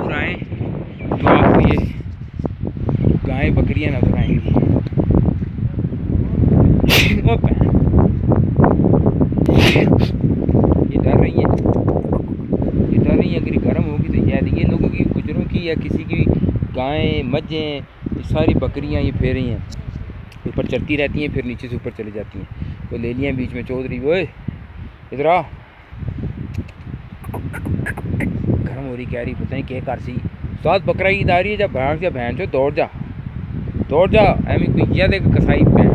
दूर आए तो आपको ये गाय बकरियां नजर आएंगी। ये डर रही है, ये डर रही है। अगर गर्म होगी तो ये लोगों की, गुजरों की या किसी की गायें मज्जें, ये सारी बकरियां ये फेर रही हैं, ऊपर चढ़ती रहती हैं, फिर नीचे से ऊपर चली जाती हैं। तो ले लिया बीच में चौधरी, वो इधर आ, गर्म हो रही कह रही पता नहीं क्या कर सी। साथ बकरा ईद आ रही है, जब भाग जा बहन चो दौड़ जा एमी कोई यह देख कसाई पहन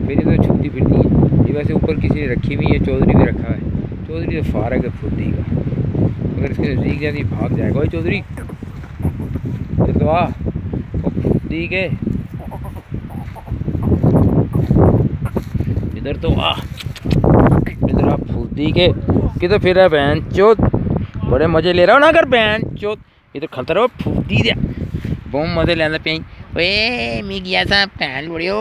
फिर ये तो छुपती फिरती है। ये वैसे ऊपर किसी ने रखी हुई है, चौधरी भी रखा है। चौधरी तो फारग है फुद्दी का, अगर इसके नज़दीक जाती भाग जाएगा। ओए चौधरी इधर तो आ, फुद्दी के इधर तो आ, इधर आ फुद्दी के किधर फिर है बहन चोत, बड़े मजे ले रहा हो ना अगर बहन चोत इधर खलता रहो फुद्दी दे बहुत मजे लेना पे। ओए मैं गया था पहन बड़ियो,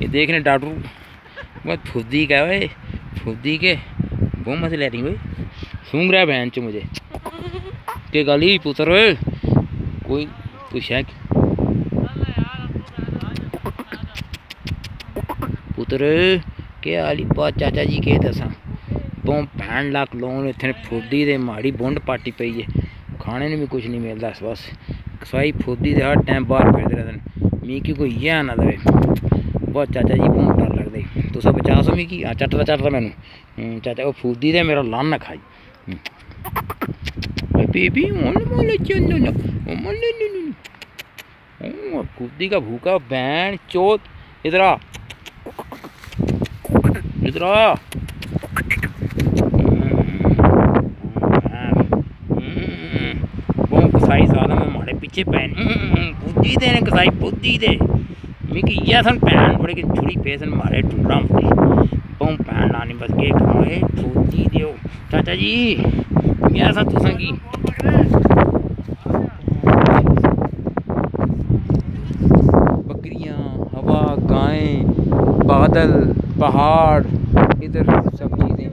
ये देखने डाटू बहुत फुद्दी का है, फुद्दी के बहुत मजे ले रही। सूंघ रहा है बहन चो मुझे के गली पुत्र कोई कुछ है पुत्र के आली बात चाचा जी के दसा बहुत भैन लाख लोन इतने फुद्दी दे माड़ी बुंड पाटी पई है, खाने ने भी कुछ नहीं मिलता। बस सवाई फुद्दी दे हर टाइम बाहर फिरते रहते मी की कोई यह ना दे। बहुत चाचा जी बहुत डर लगता तो सब 50 मी की चटता मैनू चाचा वो फुद्दी दे मेरा लान ना खाई बेबी फुद्दी का भूखा बैन चोत इधर आ, इधर आ। कसाई साला में मारे पीछे पैन बुद्धि दे कसाई बुद्धि दे मिकी यह सन पैन बड़े की छुरी पेसन मारे टूटा मुझे बम पैन लानी बस के खाए बुद्धि दियो चाचा जी यह सन तुसा की बकरियां, हवा, गायें, बादल, पहाड़, इधर सब चीज़ें।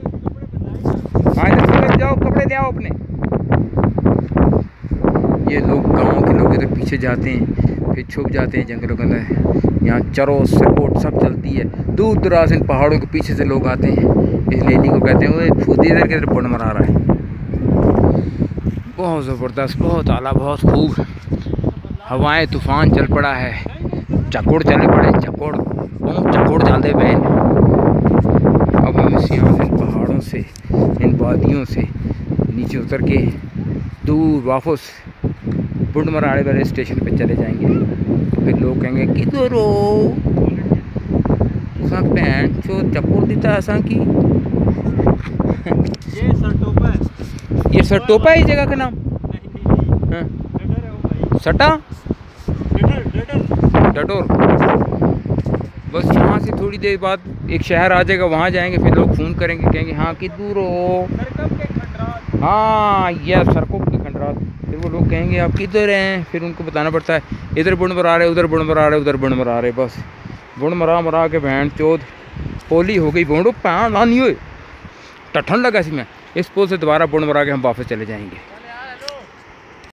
हाँ इधर जाओ कपड़े ले आओ अपने। ये लोग गांव के लोग इधर पीछे जाते हैं, फिर छुप जाते हैं जंगलों के अंदर। यहाँ चरो सपोर्ट सब चलती है, दूर दराज इन पहाड़ों के पीछे से लोग आते हैं। इस लेली को कहते हैं वो फुद्दी इधर के इधर बुंड मरा रहा है। बहुत ज़बरदस्त, बहुत आला, बहुत खूब। हवाएं तूफान चल पड़ा है, चकोड़ चले पड़े, चकोड़ बहुत चकोड़ चलते बहन। अब हम इस यहाँ से इन पहाड़ों से, इन वादियों से नीचे उतर के दूर वापस बुंडमराड़े वाले स्टेशन पे चले जाएंगे। फिर लोग कहेंगे किधर हो भैन चो चपोड़ देता ऐसा की। ये सरटोपा है इस जगह का नाम। हाँ। सटा डटोर। बस यहाँ से थोड़ी देर बाद एक शहर आ जाएगा, वहाँ जाएंगे। फिर लोग फ़ोन करेंगे, कहेंगे हाँ किधर हो। हाँ यह सरकोप के खंडरात। फिर वो लोग कहेंगे आप किधर हैं, फिर उनको बताना पड़ता है इधर बुंड मरा रहे, उधर बुंड मरा रहे, उधर बुंड मरा रहे। बस बुंड मरा के बहन चौथ पोली हो गई। बुंडो पैन लानी हुई टठन लगा सी मैं। इस पुल से दोबारा बुंड मरा के हम वापस चले जाएंगे।